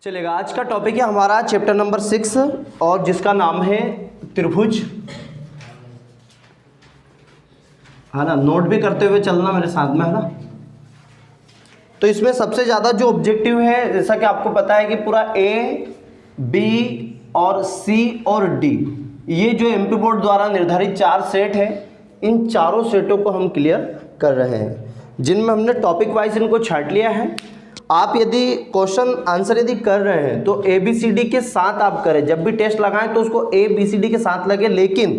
चलेगा। आज का टॉपिक है हमारा चैप्टर नंबर 6 और जिसका नाम है त्रिभुज, है ना। नोट भी करते हुए चलना मेरे साथ में, है ना। तो इसमें सबसे ज़्यादा जो ऑब्जेक्टिव है, जैसा कि आपको पता है कि पूरा ए, बी और सी और डी, ये जो एमपी बोर्ड द्वारा निर्धारित 4 सेट है, इन चारों सेटों को हम क्लियर कर रहे हैं, जिनमें हमने टॉपिक वाइज इनको छांट लिया है। आप यदि क्वेश्चन आंसर यदि कर रहे हैं तो ए बी सी डी के साथ आप करें। जब भी टेस्ट लगाएं तो उसको ए बी सी डी के साथ लगे, लेकिन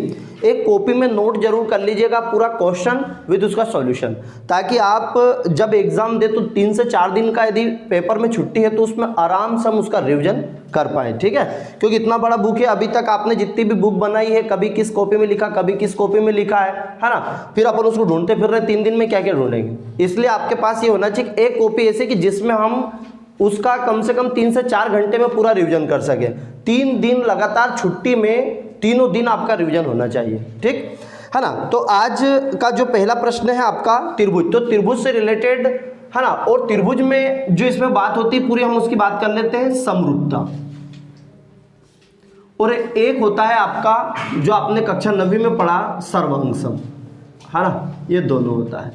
एक कॉपी में नोट जरूर कर लीजिएगा पूरा क्वेश्चन विद उसका सॉल्यूशन, ताकि आप जब एग्जाम दे तो 3 से 4 दिन का यदि पेपर में छुट्टी है तो उसमें आराम से हम उसका रिवीजन कर पाए, ठीक है। क्योंकि इतना बड़ा बुक है, अभी तक आपने जितनी भी बुक बनाई है, कभी किस कॉपी में लिखा, कभी किस कॉपी में लिखा है ना। फिर अपन उसको ढूंढते फिर रहे 3 दिन में क्या क्या ढूंढेंगे। इसलिए आपके पास ये होना चाहिए एक कॉपी ऐसे कि जिसमें हम उसका कम से कम 3 से 4 घंटे में पूरा रिवीजन कर सके। 3 दिन लगातार छुट्टी में तीनों दिन आपका रिवीजन होना चाहिए, ठीक है ना। तो आज का जो पहला प्रश्न है आपका त्रिभुज, तो त्रिभुज से रिलेटेड, है ना। और त्रिभुज में जो इसमें बात होती है पूरी, हम उसकी बात कर लेते हैं समरूपता। और एक होता है आपका जो आपने कक्षा 9वीं में पढ़ा सर्वांगसम, है ना। ये दोनों होता है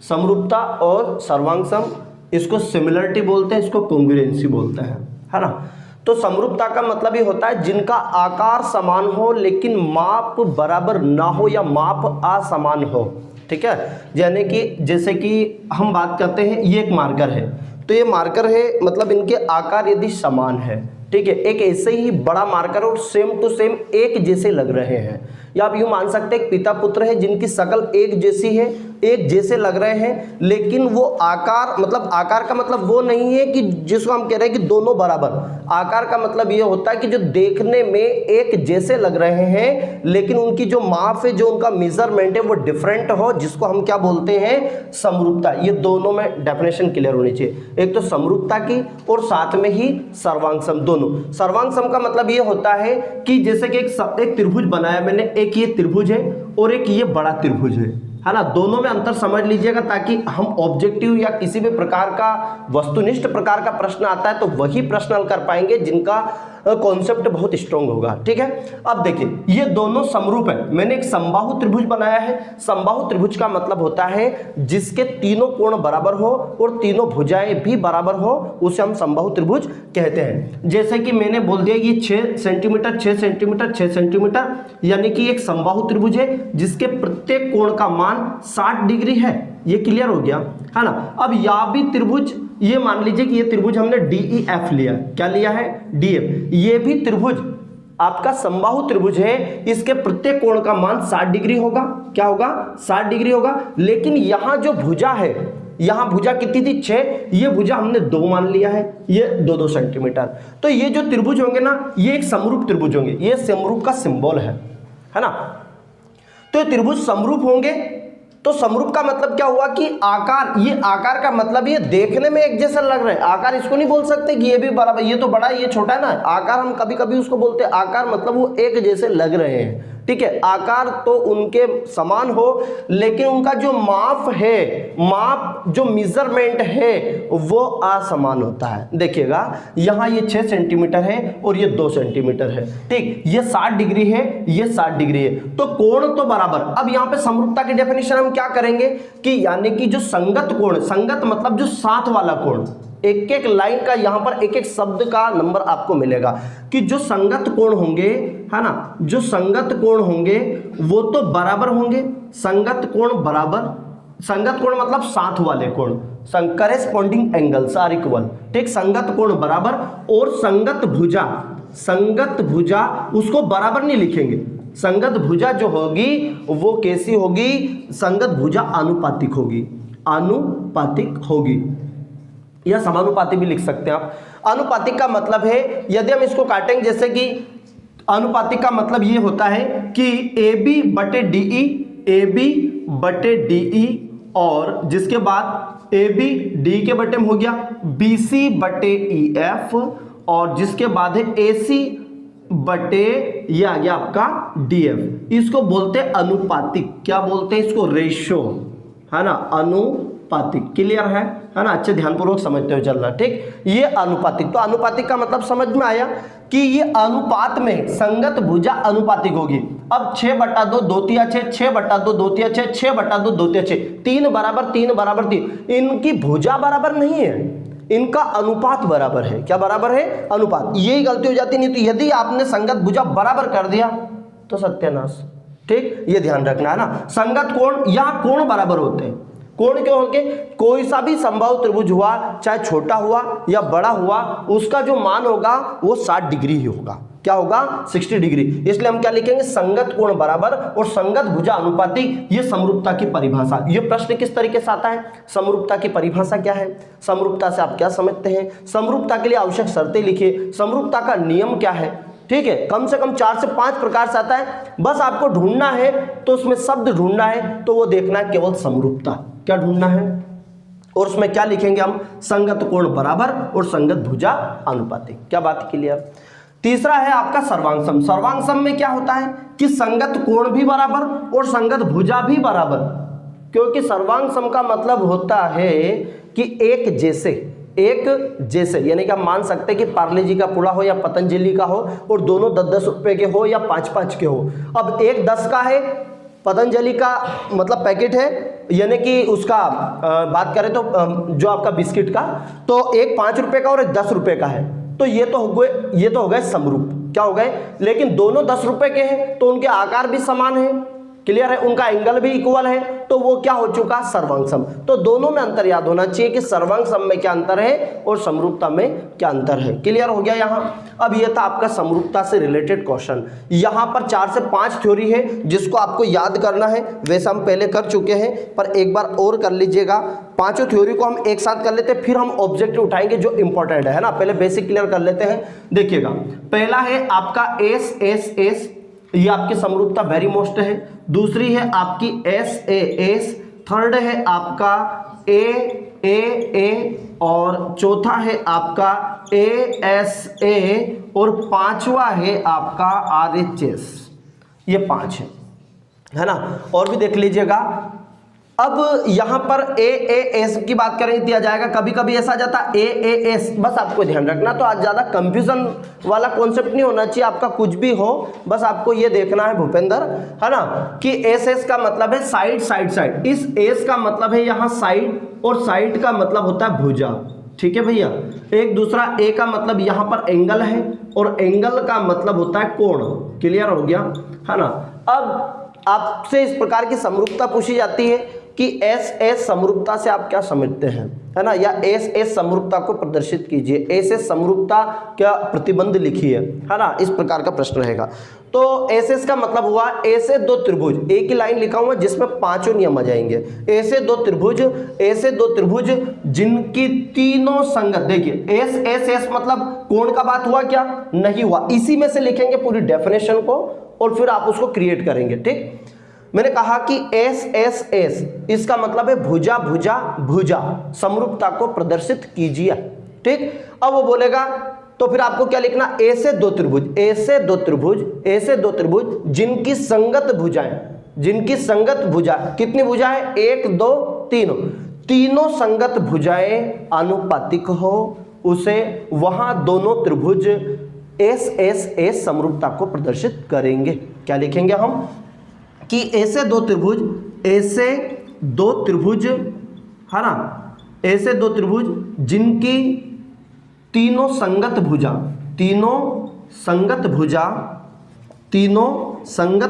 समरूपता और सर्वांगसम। इसको सिमिलरिटी बोलते हैं, इसको कॉन्ग्रुएंसी बोलते हैं, है ना। तो समरूपता का मतलब ये होता है जिनका आकार समान हो लेकिन माप बराबर ना हो या माप असमान हो, ठीक है। यानी कि जैसे कि हम बात करते हैं, ये एक मार्कर है, तो ये मार्कर है मतलब इनके आकार यदि समान है, ठीक है। एक ऐसे ही बड़ा मार्कर और सेम टू सेम एक जैसे लग रहे हैं, या आप यूं मान सकते हैं एक पिता पुत्र है जिनकी शक्ल एक जैसी है, एक जैसे लग रहे हैं, लेकिन वो आकार, मतलब आकार का मतलब वो नहीं है कि जिसको हम कह रहे हैं कि दोनों बराबर। आकार का मतलब ये होता है कि जो देखने में एक जैसे लग रहे हैं लेकिन उनकी जो माप है, जो उनका मेजरमेंट है वो डिफरेंट हो, जिसको हम क्या बोलते हैं, समरूपता। ये दोनों में डेफिनेशन क्लियर होनी चाहिए, एक तो समरूपता की और साथ में ही सर्वांगसम। दोनों सर्वांगसम का मतलब ये होता है कि जैसे कि एक त्रिभुज बनाया मैंने, एक ये त्रिभुज है और एक ये बड़ा त्रिभुज है ना। दोनों में अंतर समझ लीजिएगा ताकि हम ऑब्जेक्टिव या किसी भी प्रकार का वस्तुनिष्ठ प्रकार का प्रश्न आता है तो वही प्रश्न हल कर पाएंगे जिनका कॉन्सेप्ट बहुत स्ट्रॉन्ग होगा, ठीक है। अब देखिए ये दोनों समरूप है। मैंने एक समबाहु त्रिभुज बनाया है। समबाहु त्रिभुज का मतलब होता है जिसके तीनों कोण बराबर हो और तीनों भुजाएं भी बराबर हो, उसे हम समबाहु त्रिभुज कहते हैं। जैसे कि मैंने बोल दिया ये 6 सेंटीमीटर 6 सेंटीमीटर 6 सेंटीमीटर, यानी कि एक समबाहु त्रिभुज है जिसके प्रत्येक कोण का मान 60 डिग्री है। ये क्लियर हो गया, है ना। अब या भी त्रिभुज, ये मान लीजिए कि ये त्रिभुज हमने DEF लिया, क्या लिया है, DF। ये भी त्रिभुज आपका समबाहु त्रिभुज है, इसके प्रत्येक कोण का मान 60 डिग्री होगा। क्या होगा, 60 डिग्री होगा। लेकिन यहां जो भुजा है, यहां भुजा कितनी थी, 6, ये भुजा हमने 2 मान लिया है, ये 2-2 सेंटीमीटर। तो ये जो त्रिभुज होंगे ना, ये एक समरूप त्रिभुज होंगे। ये समरूप का सिंबल है ना। तो ये त्रिभुज समरूप होंगे। तो समरूप का मतलब क्या हुआ कि आकार, ये आकार का मतलब ये देखने में एक जैसा लग रहा है। आकार इसको नहीं बोल सकते कि ये भी बराबर, ये तो बड़ा है ये छोटा है ना। आकार हम कभी कभी उसको बोलते हैं आकार, मतलब वो एक जैसे लग रहे हैं, ठीक है। आकार तो उनके समान हो लेकिन उनका जो माप है, माप जो मेजरमेंट है वो असमान होता है। देखिएगा यहाँ ये 6 सेंटीमीटर है और ये 2 सेंटीमीटर है, ठीक। ये 60 डिग्री है, ये 60 डिग्री है, तो कोण तो बराबर। अब यहाँ पे समरूपता की डेफिनेशन हम क्या करेंगे कि यानी कि जो संगत कोण, संगत मतलब जो साथ वाला कोण, एक एक लाइन का यहां पर एक एक शब्द का नंबर आपको मिलेगा कि जो संगत कोण होंगे, है ना, जो संगत कोण होंगे वो तो बराबर होंगे। संगत कोण बराबर, संगत कोण मतलब साथ वाले कोण, करेस्पॉन्डिंग एंगल्स आर इक्वल, ठीक। संगत कोण बराबर और संगत भुजा, संगत भुजा उसको बराबर नहीं लिखेंगे। संगत भुजा जो होगी वो कैसी होगी, संगत भुजा आनुपातिक होगी, आनुपातिक होगी, या समानुपाती भी लिख सकते हैं आप। अनुपातिक का मतलब है यदि हम इसको काटेंगे, जैसे कि अनुपातिक का मतलब ये होता है कि AB बटे DE, AB बटे DE, और जिसके बाद AB D के बटे में हो गया, BC बटे EF, और जिसके बाद है AC बटे ये आ गया आपका DF। इसको बोलते हैं अनुपातिक। क्या बोलते हैं इसको, रेशो, है ना, अनुपातिक। आनुपातिक। क्लियर है ना? अच्छे ध्यानपूर्वक समझते हुए चलना, ठीक। ये आनुपातिक, तो आनुपातिक का मतलब समझ में आया कि ये अनुपात में संगत भुजा अनुपातिक होगी। अब 6/2 2 तिया 6, 6/2 2 तिया 6, 6/2 2 तिया 6, 3 बराबर 3 बराबर 3। इनकी भुजा बराबर नहीं है, इनका अनुपात बराबर है। क्या बराबर है? अनुपात। यही गलती हो जाती, नहीं तो यदि आपने संगत भुजा बराबर कर दिया तो सत्यानाश, ठीक। ये ध्यान रखना है ना। संगत कोण, यहां कोण बराबर होते हैं। कोण क्यों होंगे? कोई सा भी संभव त्रिभुज हुआ, चाहे छोटा हुआ या बड़ा हुआ, उसका जो मान होगा वो 60 डिग्री ही होगा। क्या होगा? 60 डिग्री। इसलिए हम क्या लिखेंगे? संगत कोण बराबर और संगत भुजा अनुपातिक। ये समरूपता की परिभाषा। ये प्रश्न किस तरीके से आता है? समरूपता की परिभाषा क्या है? समरूपता से आप क्या समझते हैं? समरूपता के लिए आवश्यक शर्तें लिखिए। समरूपता का नियम क्या है? ठीक है, कम से कम 4 से 5 प्रकार से आता है। बस आपको ढूंढना है, तो उसमें शब्द ढूंढना है, तो वो देखना है केवल समरूपता। क्या ढूंढना है? और उसमें क्या लिखेंगे हम? संगत कोण बराबर और संगत भुजा अनुपातिक। क्या बात क्लियर? तीसरा है आपका सर्वांग सम। सर्वांग सम में क्या होता है कि संगत कोण भी बराबर और संगत भुजा भी बराबर। क्योंकि सर्वांग सम का मतलब होता है कि एक जैसे, यानी कि आप मान सकते हैं कि पार्ले जी का पुड़ा हो या पतंजलि का हो और दोनों 10-10 रुपए के हो या 5-5 के हो। अब एक 10 का है, पतंजलि का मतलब पैकेट है, यानी कि उसका बात करें तो जो आपका बिस्किट का, तो एक 5 रुपए का और एक 10 रुपए का है, तो ये तो हो गए समरूप। क्या हो गए? लेकिन दोनों 10 रुपए के हैं तो उनके आकार भी समान है। क्लियर है? उनका एंगल भी इक्वल है, तो वो क्या हो चुका? सर्वांग सम। तो दोनों में अंतर याद होना चाहिए कि सर्वांग सम में क्या अंतर है और समरूपता में क्या अंतर है। क्लियर हो गया यहां? अब ये था आपका समरूपता से रिलेटेड क्वेश्चन। यहां पर 4 से 5 थ्योरी है जिसको आपको याद करना है। वैसे हम पहले कर चुके हैं, पर एक बार और कर लीजिएगा। पांचों थ्योरी को हम एक साथ कर लेते हैं, फिर हम ऑब्जेक्टिव उठाएंगे जो इंपॉर्टेंट है ना। पहले बेसिक क्लियर कर लेते हैं। देखिएगा, पहला है आपका एस, ये आपकी समरूपता वेरी मोस्ट है। दूसरी है आपकी एस, थर्ड है आपका ए, और चौथा है आपका ए और पांचवा है आपका RHS। ये 5 है ना। और भी देख लीजिएगा। अब यहां पर AAS की बात करें दिया जाएगा, कभी कभी ऐसा जाता है AAS, बस आपको ध्यान रखना। तो आज ज्यादा कंफ्यूजन वाला कॉन्सेप्ट नहीं होना चाहिए आपका, कुछ भी हो बस आपको ये देखना है भूपेंद्र, है ना, कि SS का मतलब है साइड। इस S का मतलब है यहां साइड, और साइड का मतलब होता है भुजा। ठीक है भैया। एक दूसरा A का मतलब यहां पर एंगल है, और एंगल का मतलब होता है कोण। क्लियर हो गया, है ना। अब आपसे इस प्रकार की समरूपता पूछी जाती है कि SS समरूपता से आप क्या समझते हैं, है ना, या SS समरूपता को प्रदर्शित कीजिए। SS समरूपता क्या प्रतिबंध लिखिए, है ना, इस प्रकार का प्रश्न रहेगा। तो SS का मतलब हुआ ऐसे दो त्रिभुज, एक ही लाइन लिखा हुआ जिसमें 5 नियम आ जाएंगे। ऐसे दो त्रिभुज जिनकी तीनों संगत, देखिए S मतलब कोण का बात हुआ क्या? नहीं हुआ। इसी में से लिखेंगे पूरी डेफिनेशन को और फिर आप उसको क्रिएट करेंगे। ठीक, मैंने कहा कि S इसका मतलब है भुजा समरूपता को प्रदर्शित कीजिए। ठीक, अब वो बोलेगा तो फिर आपको क्या लिखना? ऐसे दो त्रिभुज जिनकी संगत भुजा, कितनी भुजा है? 1 2 तीनों संगत भुजाएं अनुपातिक हो, उसे वहां दोनों त्रिभुज S समरूपता को प्रदर्शित करेंगे। क्या लिखेंगे हम? कि ऐसे दो त्रिभुज, है ना, ऐसे दो त्रिभुज जिनकी तीनों संगत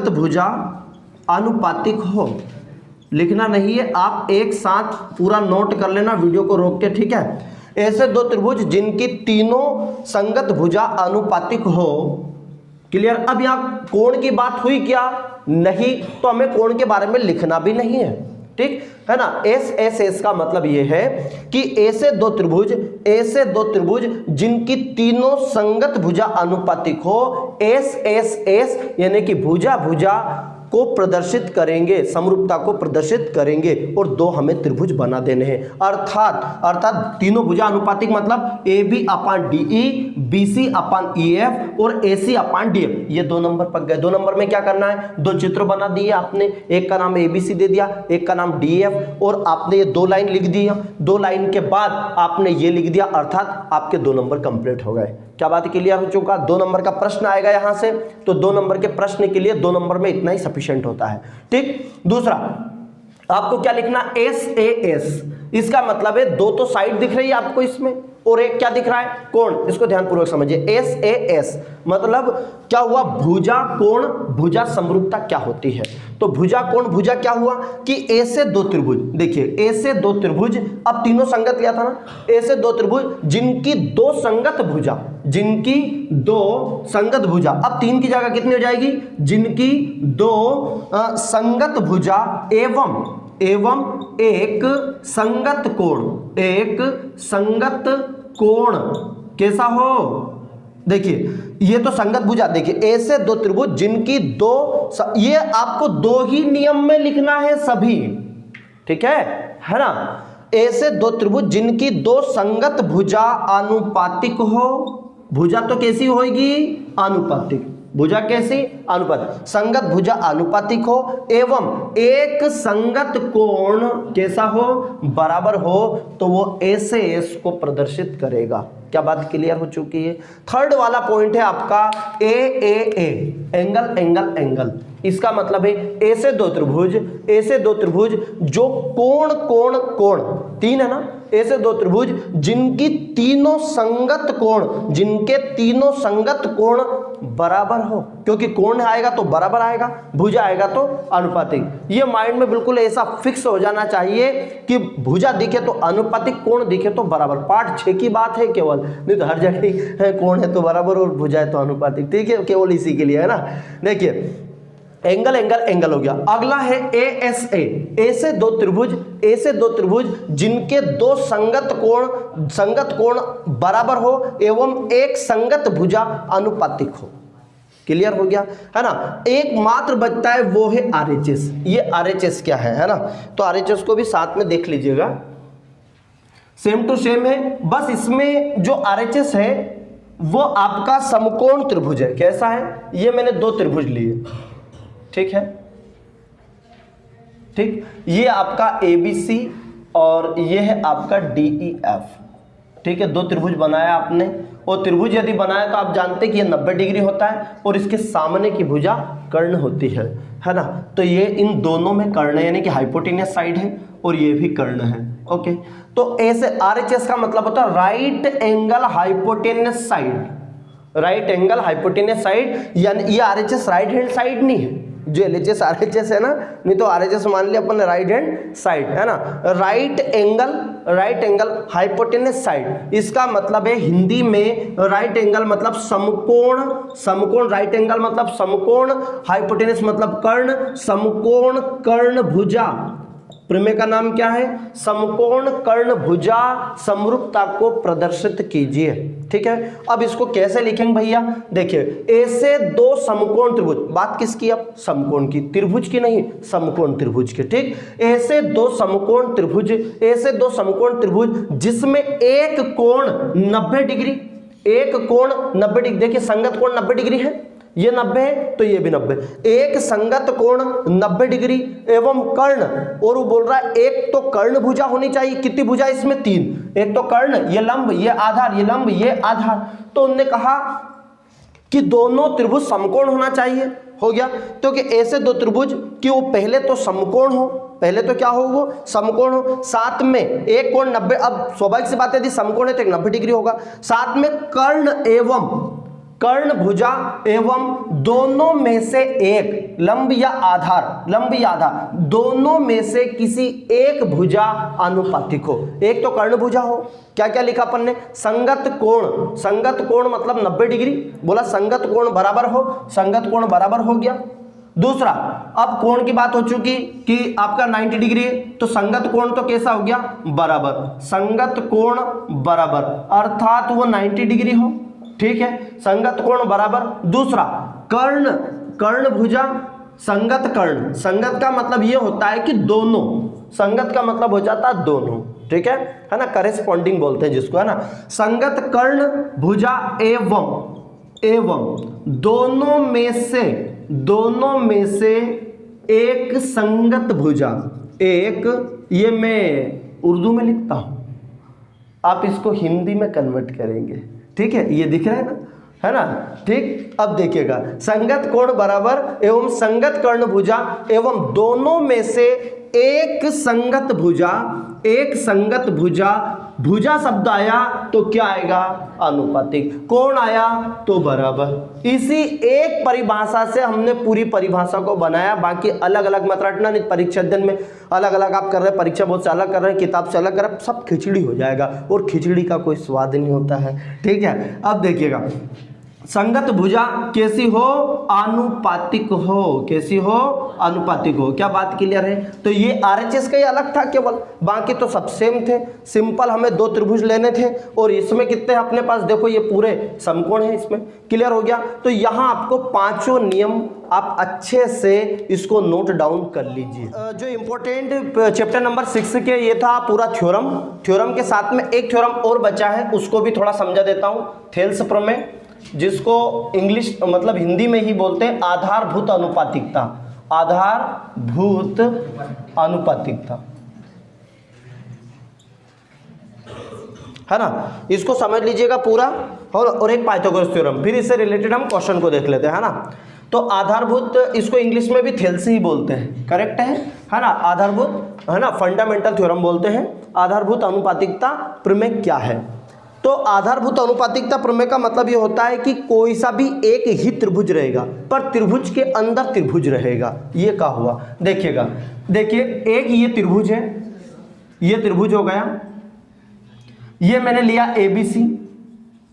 भुजा अनुपातिक हो। लिखना नहीं है, आप एक साथ पूरा नोट कर लेना वीडियो को रोक के। ठीक है, ऐसे दो त्रिभुज जिनकी तीनों संगत भुजा अनुपातिक हो। क्लियर? अब यहां कोण की बात हुई क्या? नहीं, तो हमें कोण के बारे में लिखना भी नहीं है। ठीक है ना। S का मतलब यह है कि ऐसे दो त्रिभुज जिनकी तीनों संगत भुजा अनुपातिक हो। S यानी कि भुजा को प्रदर्शित करेंगे, समरूपता को प्रदर्शित करेंगे और दो हमें त्रिभुज बना देने हैं। अर्थात तीनों भुजा अनुपातिक मतलब A B upon D E, B C upon E F और A C upon D F. ये 2 नंबर पक गए। 2 नंबर में क्या करना है, 2 चित्र बना दिए आपने, एक का नाम ए बी सी दे दिया, एक का नाम डी एफ, और आपने ये 2 लाइन लिख दी। 2 लाइन के बाद आपने ये लिख दिया, अर्थात आपके 2 नंबर कंप्लीट हो गए। क्या बात क्लियर हो चुका? 2 नंबर का प्रश्न आएगा यहां से, तो 2 नंबर के प्रश्न के लिए 2 नंबर में इतना ही सफिशिएंट होता है। ठीक। दूसरा आपको क्या लिखना, एस ए एस, इसका मतलब है 2 तो साइड दिख रही है आपको इसमें और एक क्या दिख रहा है, कोण। इसको ध्यानपूर्वक समझिए। एस ए एस मतलब क्या हुआ, भुजा कोण भुजा समरूपता क्या होती है। तो भुजा कोण भुजा क्या हुआ कि ए से 2 त्रिभुज, देखिए ए से 2 त्रिभुज, अब तीनों संगत लिया था ना, ए से 2 त्रिभुज जिनकी 2 संगत भुजा, जिनकी 2 संगत भुजा, अब 3 की जगह कितनी हो जाएगी, जिनकी 2 संगत भुजा एवं एक संगत कोण, एक संगत कोण कैसा हो। देखिए ये तो संगत भुजा, देखिए ए से 2 त्रिभुज जिनकी 2, ये आपको 2 ही नियम में लिखना है सभी, ठीक है ना। ए से 2 त्रिभुज जिनकी 2 संगत भुजा अनुपातिक हो, भुजा तो कैसी होगी, अनुपातिक, भुजा कैसी, अनुपातिक, संगत भुजा अनुपातिक हो एवं एक संगत कोण कैसा हो, बराबर हो, तो वो ए से एस को प्रदर्शित करेगा। क्या बात क्लियर हो चुकी है? थर्ड वाला पॉइंट है आपका ए ए ए, एंगल एंगल एंगल। इसका मतलब है ए से 2 त्रिभुज, ए से 2 त्रिभुज जो कोण कोण कोण 3 है ना, ए से 2 त्रिभुज जिनकी तीनों संगत कोण, जिनके तीनों संगत कोण बराबर हो, क्योंकि कोण आएगा तो बराबर आएगा, भुजा आएगा तो अनुपातिक। ये माइंड में बिल्कुल ऐसा फिक्स हो जाना चाहिए कि भुजा दिखे तो अनुपातिक, कोण दिखे तो बराबर। पार्ट 6 की बात है केवल, नहीं तो हर जगह कोण है तो बराबर और भुजा है तो अनुपातिक, ठीक है, केवल इसी के लिए है ना। देखिए एंगल एंगल एंगल हो गया। अगला है ए एस ए, ए से 2 त्रिभुज, ए से 2 त्रिभुज जिनके 2 संगत कोण बराबर हो एवं एक संगत भुजा अनुपातिक हो। क्लियर हो गया है ना। एक मात्र बचता है वो है आरएचएस। ये आरएचएस क्या है ना, तो आरएचएस को भी साथ में देख लीजिएगा, सेम टू सेम है, बस इसमें जो आरएचएस है वो आपका समकोण त्रिभुज है। कैसा है, ये मैंने 2 त्रिभुज लिए, ठीक है, ठीक, ये आपका ABC और ये है आपका DEF, ठीक है, 2 त्रिभुज बनाया आपने। और त्रिभुज यदि बनाया तो आप जानते हैं कि ये 90 डिग्री होता है और इसके सामने की भुजा कर्ण होती है ना। तो ये इन दोनों में कर्ण है, यानी कि हाइपोटेनियस साइड है और ये भी कर्ण है। ओके, तो ऐसे RHS का मतलब होता है right angle hypotenuse side, right angle hypotenuse side, यानी ये RHS राइट हैंड साइड नहीं है, जो LHS RHS है ना, नहीं तो RHS मान लिया अपन राइट हैंड साइड है ना। राइट एंगल हाइपोटेनस साइड, इसका मतलब है हिंदी में राइट एंगल मतलब समकोण, राइट एंगल मतलब समकोण, हाइपोटेनस मतलब कर्ण, समकोण कर्ण भुजा, प्रमेय का नाम क्या है, समकोण कर्ण भुजा समरूपता को प्रदर्शित कीजिए। ठीक है, अब इसको कैसे लिखेंगे भैया, देखिए ए से 2 समकोण त्रिभुज, बात किसकी, अब समकोण की, त्रिभुज की नहीं, समकोण त्रिभुज की। ठीक, ए से 2 समकोण त्रिभुज, ए से 2 समकोण त्रिभुज जिसमें एक कोण 90 डिग्री, एक कोण 90 डिग्री, देखिए संगत कोण 90 डिग्री है, ये 90 है तो ये भी 90, एक संगत कोण 90 डिग्री एवं कर्ण, और वो बोल रहा है एक तो कर्ण भुजा होनी चाहिए, कितनी भुजा इसमें 3, एक तो कर्ण, ये लंब, ये आधार, ये लंब, ये आधार। तो उन्होंने कहा कि दोनों त्रिभुज समकोण होना चाहिए, हो गया, तो कि ऐसे 2 त्रिभुज कि वो पहले तो समकोण हो, पहले तो क्या हो, वो समकोण हो, साथ में एक कोण 90, अब स्वाभाविक सी बात है यदि समकोण है तो 90 डिग्री होगा, साथ में कर्ण भुजा एवं दोनों में से एक लंब या आधार, दोनों में से किसी एक भुजा अनुपातिक हो। एक तो कर्ण भुजा हो, क्या क्या लिखा अपन ने, संगत कोण मतलब 90 डिग्री, बोला संगत कोण बराबर हो, संगत कोण बराबर हो गया। दूसरा, अब कोण की बात हो चुकी कि आपका 90 डिग्री है, तो संगत कोण तो कैसा हो गया, बराबर, संगत कोण बराबर अर्थात वो 90 डिग्री हो। ठीक है, संगत कोण बराबर। दूसरा, कर्ण भुजा संगत कर्ण, संगत का मतलब ये होता है कि दोनों, संगत का मतलब हो जाता है दोनों, ठीक है ना, करेस्पॉन्डिंग बोलते हैं जिसको, है ना। संगत कर्ण भुजा एवं दोनों में से एक संगत भुजा, एक, ये मैं उर्दू में लिखता हूं, आप इसको हिंदी में कन्वर्ट करेंगे, ठीक है, ये दिख रहा है ना, ठीक। अब देखिएगा, संगत कोण बराबर एवं संगत कर्ण भुजा एवं दोनों में से एक संगत भुजा, एक संगत भुजा, भुजा शब्द आया तो क्या आएगा, अनुपातिक, कोण आया तो बराबर। इसी एक परिभाषा से हमने पूरी परिभाषा को बनाया, बाकी अलग अलग मत रटना नहीं, परीक्षा अध्ययन में अलग अलग आप कर रहे हैं, परीक्षा बोर्ड से अलग कर रहे हैं, किताब से अलग कर रहे हैं, सब खिचड़ी हो जाएगा और खिचड़ी का कोई स्वाद नहीं होता है, ठीक है। अब देखिएगा, संगत भुजा कैसी हो, आनुपातिक हो, कैसी हो, अनुपातिक हो, क्या बात क्लियर है। तो ये आरएचएस का ही अलग था केवल, बाकी तो सब सेम थे, सिंपल हमें दो त्रिभुज लेने थे और इसमें कितने हैं अपने पास, देखो ये पूरे समकोण है, इसमें क्लियर हो गया। तो यहाँ आपको पांचों नियम आप अच्छे से इसको नोट डाउन कर लीजिए। जो इम्पोर्टेंट चैप्टर नंबर 6 के ये था पूरा थ्योरम के साथ में एक थ्योरम और बचा है, उसको भी थोड़ा समझा देता हूँ, थेल्स प्रमेय, जिसको इंग्लिश मतलब हिंदी में ही बोलते हैं आधारभूत अनुपातिकता, आधारभूत अनुपातिकता, है ना, इसको समझ लीजिएगा पूरा। और एक पाइथागोरस थ्योरम, फिर इससे रिलेटेड हम क्वेश्चन को देख लेते हैं, है ना। तो आधारभूत, इसको इंग्लिश में भी थेल्स ही बोलते हैं, करेक्ट है ना, आधारभूत, है ना, फंडामेंटल थ्योरम बोलते हैं। आधारभूत अनुपातिकता प्रमेय क्या है, तो आधारभूत अनुपातिकता प्रमेय का मतलब ये होता है कि कोई सा भी एक ही त्रिभुज रहेगा पर त्रिभुज के अंदर त्रिभुज रहेगा। ये क्या हुआ, देखिएगा, देखिए एक ये त्रिभुज है, ये त्रिभुज हो गया, ये मैंने लिया ABC,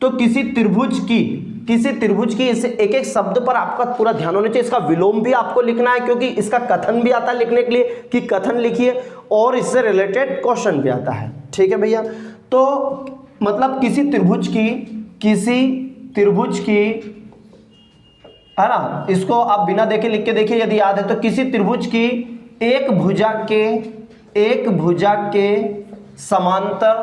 तो किसी त्रिभुज की इसे एक एक शब्द पर आपका पूरा ध्यान होना चाहिए, इसका विलोम भी आपको लिखना है क्योंकि इसका कथन भी आता है लिखने के लिए कि कथन लिखिए, और इससे रिलेटेड क्वेश्चन भी आता है, ठीक है भैया। तो मतलब किसी त्रिभुज की, है ना, इसको आप बिना देखे लिख के देखिए यदि याद है तो, किसी त्रिभुज की एक भुजा के समांतर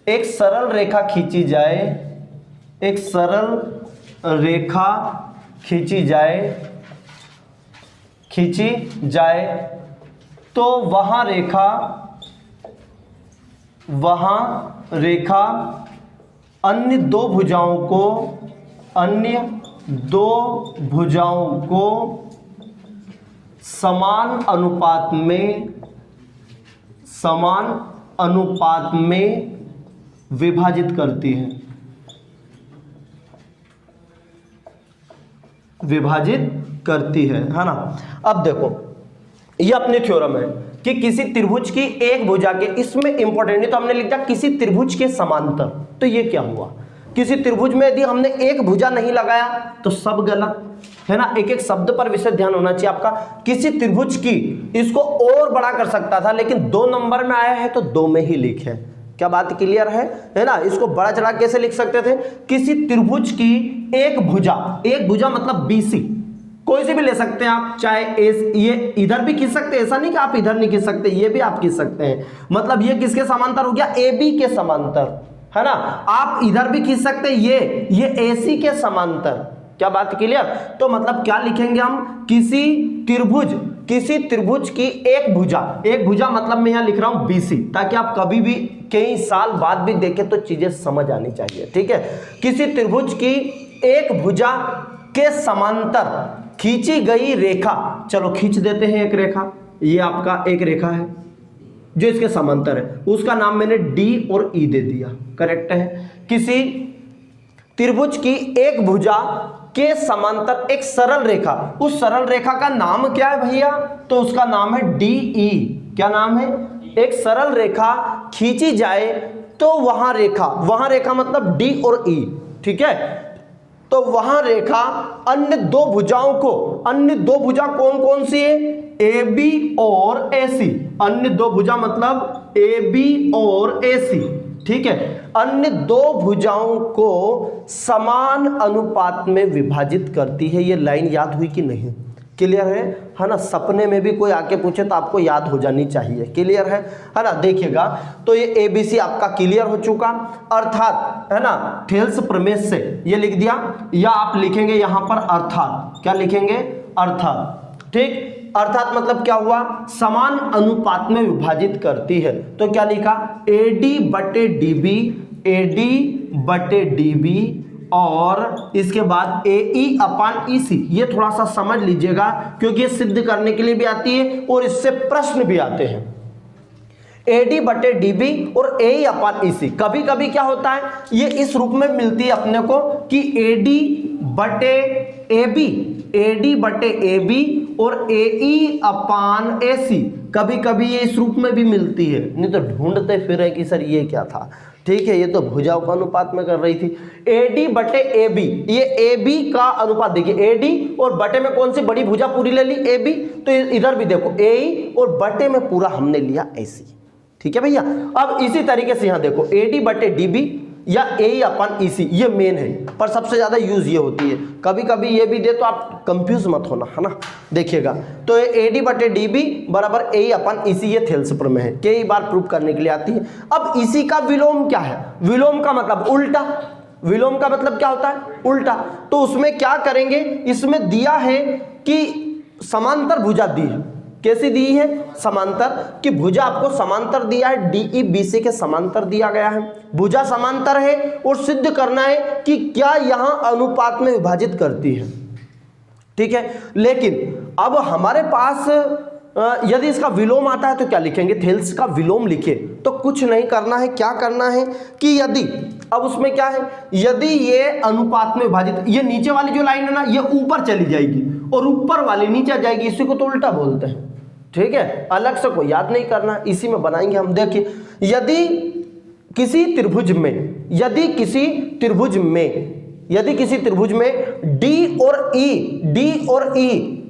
एक सरल रेखा खींची जाए, तो वहां रेखा अन्य दो भुजाओं को समान अनुपात में विभाजित करती है, है ना। अब देखो ये अपनी थ्योरम है कि किसी त्रिभुज की एक भुजा के, इसमें इंपॉर्टेंट नहीं तो हमने लिख दिया किसी त्रिभुज के समांतर, तो ये क्या हुआ, किसी त्रिभुज में यदि हमने एक भुजा नहीं लगाया तो सब गलत, है ना, एक एक शब्द पर विशेष ध्यान होना चाहिए आपका। किसी त्रिभुज की, इसको और बड़ा कर सकता था लेकिन 2 नंबर में आया है तो 2 में ही लिखे, क्या बात क्लियर है ना। इसको बड़ा चढ़ा कैसे लिख सकते थे, किसी त्रिभुज की एक भुजा मतलब BC, कोई से भी ले सकते हैं आप, चाहे ये इधर भी खींच सकते हैं, ऐसा नहीं कि आप इधर नहीं खींच सकते, ये भी आप खींच सकते हैं, मतलब ये किसके समांतर हो गया, AB के समांतर, है ना। आप इधर भी खींच सकते हैं, ये AC के समांतर, क्या बात क्लियर। तो मतलब क्या लिखेंगे हम, किसी त्रिभुज की एक भुजा मतलब मैं यहां लिख रहा हूं BC, ताकि आप कभी भी कई साल बाद भी देखें तो चीजें समझ आनी चाहिए, ठीक है। किसी त्रिभुज की एक भुजा के समांतर खींची गई रेखा, चलो खींच देते हैं एक रेखा, ये आपका एक रेखा है जो इसके समांतर है, उसका नाम मैंने D और E दे दिया, करेक्ट है। किसी त्रिभुज की एक भुजा के समांतर एक सरल रेखा, उस सरल रेखा का नाम क्या है भैया, तो उसका नाम है DE, क्या नाम है, एक सरल रेखा खींची जाए तो वहां रेखा मतलब D और E, ठीक है। तो वहां रेखा अन्य दो भुजा कौन सी है, AB और AC, अन्य दो भुजा मतलब AB और AC, ठीक है, अन्य दो भुजाओं को समान अनुपात में विभाजित करती है। ये लाइन याद हुई कि नहीं? क्लियर है ना? सपने में भी कोई आके पूछे तो आपको याद हो जानी चाहिए। क्लियर है ना? देखिएगा, तो ये ABC आपका क्लियर हो चुका, अर्थात है ना, थेल्स प्रमेय से ये लिख दिया, या आप लिखेंगे यहां पर अर्थात। क्या लिखेंगे? अर्थात। ठीक, अर्थात मतलब क्या हुआ? समान अनुपात में विभाजित करती है। तो क्या लिखा? AD/DB और इसके बाद AE/EC। ये थोड़ा सा समझ लीजिएगा क्योंकि ये सिद्ध करने के लिए भी आती है और इससे प्रश्न भी आते हैं। AD/DB और AE/EC कभी कभी क्या होता है, ये इस रूप में मिलती है अपने को कि AD/AB और AE/AC। कभी कभी ये इस रूप में भी मिलती है, नहीं तो ढूंढते फिर है कि सर ये क्या था। ठीक है, ये तो भुजाओं का अनुपात में कर रही थी। AD/AB, ये AB का अनुपात देखिए, AD और बटे में कौन सी बड़ी भुजा पूरी ले ली? AB। तो इधर भी देखो AE और बटे में पूरा हमने लिया AC। ठीक है भैया, अब इसी तरीके से यहां देखो AD/DB या AE/EC, ये मेन है, पर सबसे ज्यादा यूज ये होती है। कभी कभी ये भी दे तो आप कंफ्यूज मत होना, है ना? देखिएगा, तो AD/DB बराबर AE/EC, ये थेल्स प्रमेय है, कई बार प्रूव करने के लिए आती है। अब इसी का विलोम क्या है? विलोम का मतलब उल्टा। विलोम का मतलब क्या होता है? उल्टा। तो उसमें क्या करेंगे, इसमें दिया है कि समांतर भुजा दी है। कैसी दी है? समांतर, कि भुजा आपको समांतर दिया है, DE/BC के समांतर दिया गया है, भुजा समांतर है और सिद्ध करना है कि क्या यहां अनुपात में विभाजित करती है। ठीक है, लेकिन अब हमारे पास यदि इसका विलोम आता है तो क्या लिखेंगे? थेल्स का विलोम लिखे तो कुछ नहीं करना है, क्या करना है कि यदि, अब उसमें क्या है, यदि ये अनुपात में विभाजित, ये नीचे वाली जो लाइन है ना, ये ऊपर चली जाएगी और ऊपर वाली नीचे जाएगी, इसी को तो उल्टा बोलते हैं। ठीक है, अलग से कोई याद नहीं करना, इसी में बनाएंगे हम। देखिए, यदि किसी त्रिभुज में D और E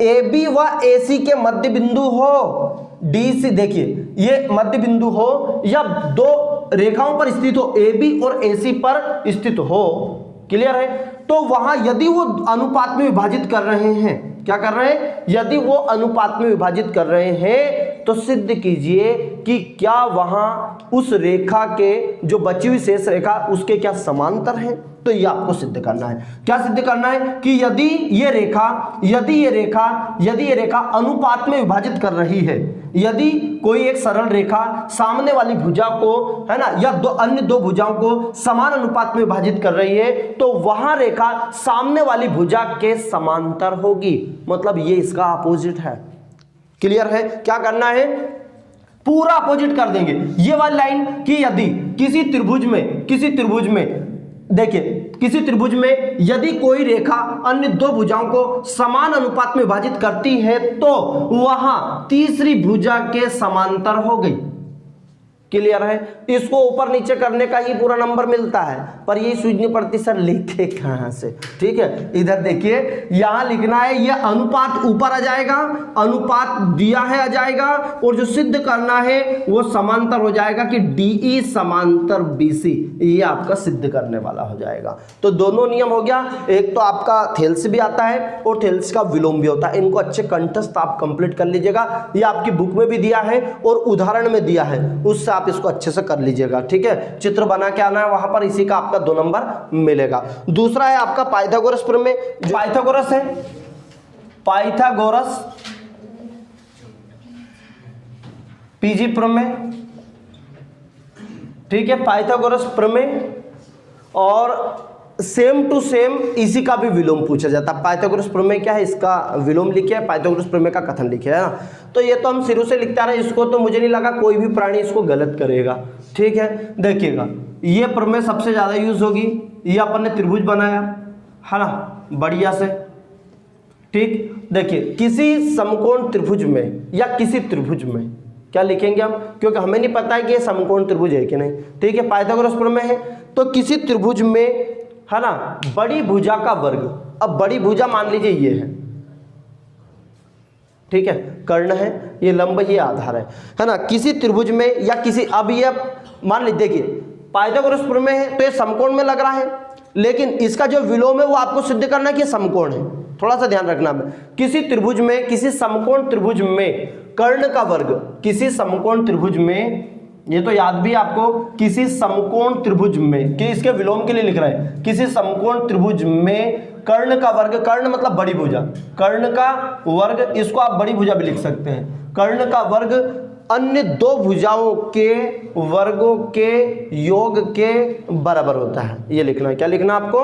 AB व AC के मध्य बिंदु हो, DC देखिए ये मध्य बिंदु हो, या दो रेखाओं पर स्थित हो, AB और AC पर स्थित हो। क्लियर है? तो वहां यदि वो अनुपात में विभाजित कर रहे हैं, क्या कर रहे हैं? यदि वो अनुपात में विभाजित कर रहे हैं तो सिद्ध कीजिए कि क्या वहां उस रेखा के जो बची हुई शेष रेखा उसके क्या समांतर है। तो ये आपको सिद्ध करना है। क्या सिद्ध करना है कि यदि ये रेखा अनुपात में विभाजित कर रही है, यदि कोई एक सरल रेखा सामने वाली भुजा को, है ना, या अन्य दो भुजाओं को समान अनुपात में विभाजित कर रही है, तो वहां रेखा सामने वाली भुजा के समांतर होगी। मतलब ये इसका अपोजिट है। क्लियर है? क्या करना है? पूरा अपोजिट कर देंगे। ये वाली लाइन कि यदि किसी त्रिभुज में देखिए, किसी त्रिभुज में यदि कोई रेखा अन्य दो भुजाओं को समान अनुपात में विभाजित करती है तो वहां तीसरी भुजा के समांतर हो गई। क्लियर है? इसको ऊपर नीचे करने का ही पूरा नंबर मिलता है, पर ये सूझनी पड़ती सर लिखे कहां से। ठीक है, इधर देखिए, यहां लिखना है, ये अनुपात ऊपर आ जाएगा, अनुपात दिया है आ जाएगा, और जो सिद्ध करना है वो समांतर हो जाएगा कि DE समांतर BC, ये आपका सिद्ध करने वाला हो जाएगा। तो दोनों नियम हो गया, एक तो आपका थेल्स भी आता है और थेल्स का विलोम भी होता है। इनको अच्छे कंठस्थ आप कंप्लीट कर लीजिएगा, ये आपकी बुक में भी दिया है और उदाहरण में दिया है, उससे आप इसको अच्छे से कर लीजिएगा। ठीक है, चित्र बना के आना है वहां पर, इसी का आपका 2 नंबर मिलेगा। दूसरा है आपका पाइथागोरस प्रमेय। जो पाइथागोरस है, पाइथागोरस PG प्रमेय। ठीक है, पाइथागोरस प्रमेय, और सेम टू सेम इसी का भी विलोम पूछा जाता है। पाइथागोरस प्रमेय क्या है, इसका विलोम लिखे है, पाइथागोरस प्रमेय का कथन लिखे है ना। तो ये तो हम शुरू से लिखते आ रहे हैं, इसको तो मुझे नहीं लगा कोई भी प्राणी इसको गलत करेगा। ठीक है, देखिएगा, ये प्रमेय सबसे ज्यादा यूज होगी। ये अपन ने त्रिभुज बनाया है ना, बढ़िया से। ठीक, देखिए, किसी समकोण त्रिभुज में या किसी त्रिभुज में क्या लिखेंगे हम, क्योंकि हमें नहीं पता है कि ये समकोण त्रिभुज है कि नहीं। ठीक है, पाइथागोरस प्रमेय है, तो किसी त्रिभुज में, है ना, बड़ी भुजा का वर्ग। अब बड़ी भुजा मान लीजिए ये है, ठीक है, कर्ण है, ये लंब, ये आधार है ना। किसी त्रिभुज में या किसी, अब ये मान लीजिए, देखिए पाइथागोरस प्रमेय है तो ये समकोण में लग रहा है, लेकिन इसका जो विलोम है वो आपको सिद्ध करना है कि समकोण है। थोड़ा सा ध्यान रखना है, किसी त्रिभुज में, किसी समकोण त्रिभुज में कर्ण का वर्ग, किसी समकोण त्रिभुज में, ये तो याद भी आपको, किसी समकोण त्रिभुज में, कि इसके विलोम के लिए लिख रहे हैं, किसी समकोण त्रिभुज में कर्ण का वर्ग, कर्ण मतलब बड़ी भुजा, कर्ण का वर्ग, इसको आप बड़ी भुजा भी लिख सकते हैं, कर्ण का वर्ग अन्य दो भुजाओं के वर्गों के योग के बराबर होता है। ये लिखना है, क्या लिखना आपको,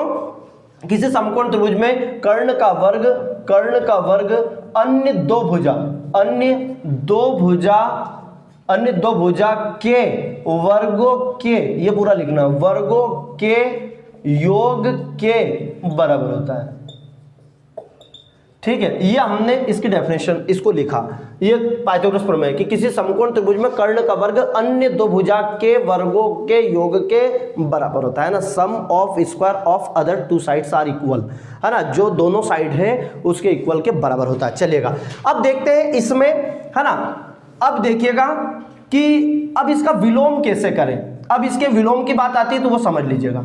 किसी समकोण त्रिभुज में कर्ण का वर्ग अन्य दो भुजा के वर्गों के, ये पूरा लिखना, वर्गों के योग के बराबर होता है। ठीक है, ये हमने इसकी डेफिनेशन इसको लिखा, ये पाइथागोरस प्रमेय कि किसी समकोण त्रिभुज में कर्ण का वर्ग अन्य दो भुजा के वर्गों के योग के बराबर होता है ना। Sum of square of other two sides are equal, है ना, जो दोनों साइड है उसके इक्वल के बराबर होता है। चलिएगा अब देखते हैं इसमें, है ना, अब देखिएगा कि अब इसका विलोम कैसे करें। अब इसके विलोम की बात आती है तो वो समझ लीजिएगा।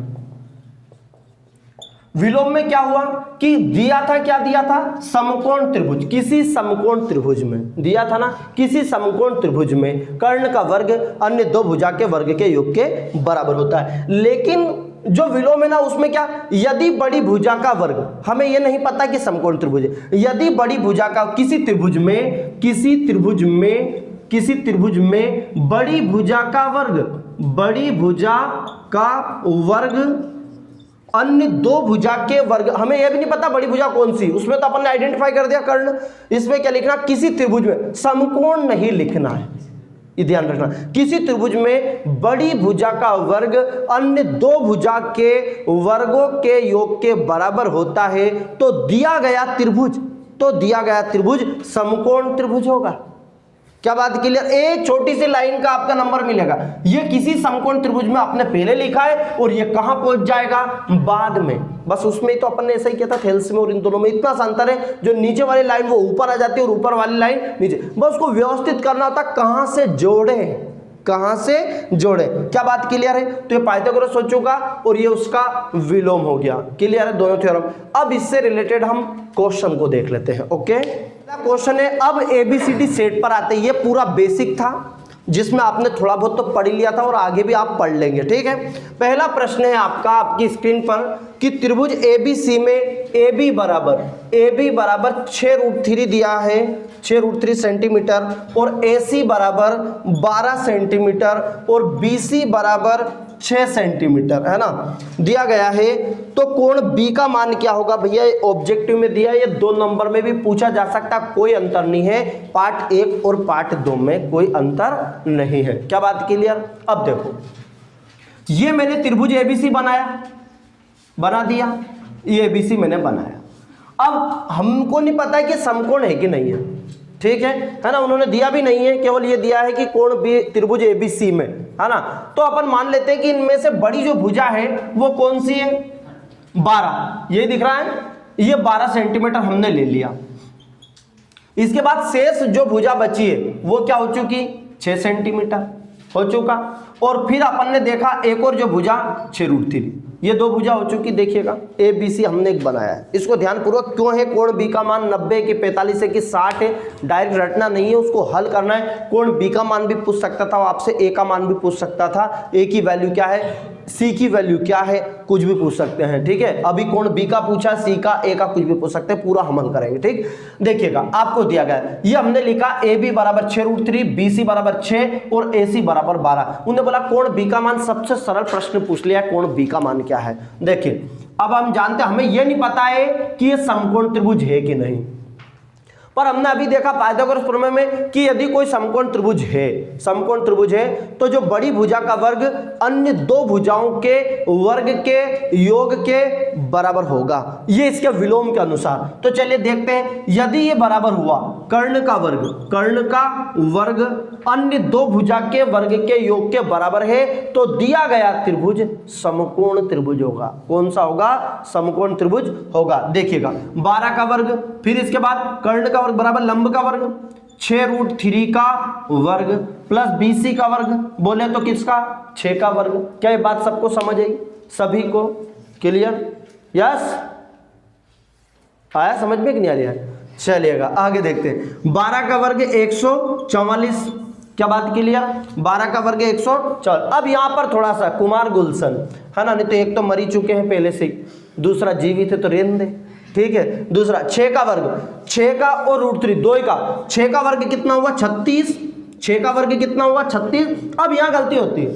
विलोम में क्या हुआ कि दिया था, क्या दिया था, समकोण त्रिभुज, किसी समकोण त्रिभुज में दिया था ना, किसी समकोण त्रिभुज में कर्ण का वर्ग अन्य दो भुजा के वर्ग के योग के बराबर होता है। लेकिन जो विलोम है ना उसमें क्या, यदि बड़ी भुजा का वर्ग, हमें यह नहीं पता कि समकोण त्रिभुज है, यदि बड़ी भुजा का किसी त्रिभुज में बड़ी भुजा का वर्ग अन्य दो भुजा के वर्ग, हमें यह भी नहीं पता बड़ी भुजा कौन सी, उसमें तो अपन ने आइडेंटिफाई कर दिया कर्ण, इसमें क्या लिखना, किसी त्रिभुज में, समकोण नहीं लिखना है, ये ध्यान रखना, किसी त्रिभुज में बड़ी भुजा का वर्ग अन्य दो भुजा के वर्गों के योग के बराबर होता है तो दिया गया त्रिभुज समकोण त्रिभुज होगा। क्या बात क्लियर, एक छोटी सी लाइन का आपका नंबर मिलेगा, ये किसी समकोण त्रिभुज में आपने पहले लिखा है और ये कहां पहुंच जाएगा बाद में, बस उसमें तो अपन ने ऐसा ही किया था थेल्स में, और इन दोनों में इतना सा अंतर है, जो नीचे वाली लाइन वो ऊपर आ जाती है और ऊपर वाली लाइन नीचे, बस उसको व्यवस्थित करना होता कहां से जोड़े। क्या बात क्लियर है, तो ये पाइथागोरस हो चुका और ये उसका विलोम हो गया। क्लियर है दोनों थ्योरम। अब इससे रिलेटेड हम क्वेश्चन को देख लेते हैं। ओके, क्वेश्चन है, अब ABCD सेट पर आते हैं, ये पूरा बेसिक था जिसमें आपने थोड़ा बहुत तो पढ़ लिया था और आगे भी आप पढ़ लेंगे। ठीक है, पहला प्रश्न है आपका आपकी स्क्रीन पर कि त्रिभुज ABC में AB बराबर 6√3 दिया है, 6√3 सेंटीमीटर, और AC बराबर 12 सेंटीमीटर और BC बराबर 6 सेंटीमीटर, है ना, दिया गया है, तो कोण B का मान क्या होगा भैया, ऑब्जेक्टिव में दिया, ये 2 नंबर में भी पूछा जा सकता, कोई अंतर नहीं है, पार्ट 1 और पार्ट 2 में कोई अंतर नहीं है। क्या बात क्लियर। अब देखो, ये मैंने त्रिभुज ABC बना दिया, ये ABC मैंने बनाया, अब हमको नहीं पता है कि समकोण है कि नहीं है, ठीक है ना, उन्होंने दिया भी नहीं है, केवल ये दिया है कि कोण त्रिभुज ABC में, है ना, तो अपन मान लेते हैं कि इनमें से बड़ी जो भुजा है वो कौन सी है, 12, ये दिख रहा है, ये 12 सेंटीमीटर हमने ले लिया। इसके बाद शेष जो भुजा बची है वो क्या हो चुकी, 6 सेंटीमीटर हो चुका, और फिर अपन ने देखा एक और जो भुजा 6√3, ये 2 भुजा हो चुकी। देखिएगा ABC हमने एक बनाया है, इसको ध्यानपूर्वक, क्यों है, कोण B का मान 90 की 45 है कि 60 है, डायरेक्ट रटना नहीं है, उसको हल करना है। कोण B का मान भी पूछ सकता था आपसे, A का मान भी पूछ सकता था, A की वैल्यू क्या है, C की वैल्यू क्या है, कुछ भी पूछ सकते हैं। ठीक है, अभी कोण B का पूछा, C का, A का, कुछ भी पूछ सकते हैं, पूरा हम हल करेंगे। ठीक, देखिएगा आपको दिया गया है, ये हमने लिखा AB बराबर 6√3, BC बराबर 6 और AC बराबर 12। उन्होंने बोला कोण B का मान, सबसे सरल प्रश्न पूछ लिया, कोण B का मान क्या है। देखिए अब हम जानते हैं, हमें यह नहीं पता है कि यह समकोण त्रिभुज है कि नहीं, पर हमने अभी देखा पाइथागोरस प्रमेय में कि यदि कोई समकोण त्रिभुज है तो जो बड़ी भुजा का वर्ग अन्य दो भुजाओं के वर्ग के योग के बराबर होगा, ये इसके विलोम के अनुसार। तो चलिए देखते हैं, यदि ये बराबर हुआ, कर्ण का वर्ग अन्य दो भुजा के वर्ग के योग के बराबर है, तो दिया गया त्रिभुज समकोण त्रिभुज होगा। कौन सा होगा, समकोण त्रिभुज होगा। देखिएगा 12 का वर्ग, फिर इसके बाद कर्ण का वर्ग बराबर लंब का वर्ग, 6√3 का वर्ग प्लस BC का वर्ग, बोले तो किसका 6 का वर्ग। क्या ये बात सबको समझ आई, सभी को क्लियर? यस, आया समझ में कि नहीं आ रहा है? चलिएगा आगे देखते हैं। 12 का वर्ग 144, क्या बात क्लियर? 12 का वर्ग 144। अब यहाँ पर थोड़ा सा कुमार गुलशन है ना, नहीं तो एक तो मरी चुके हैं पहले से ही, दूसरा जीवित है तो रेन दे, ठीक है। दूसरा 6 का वर्ग, 6 का और √3 2 का, 6 का वर्ग कितना हुआ 36, 6 का वर्ग कितना हुआ 36। अब यहाँ गलती होती है,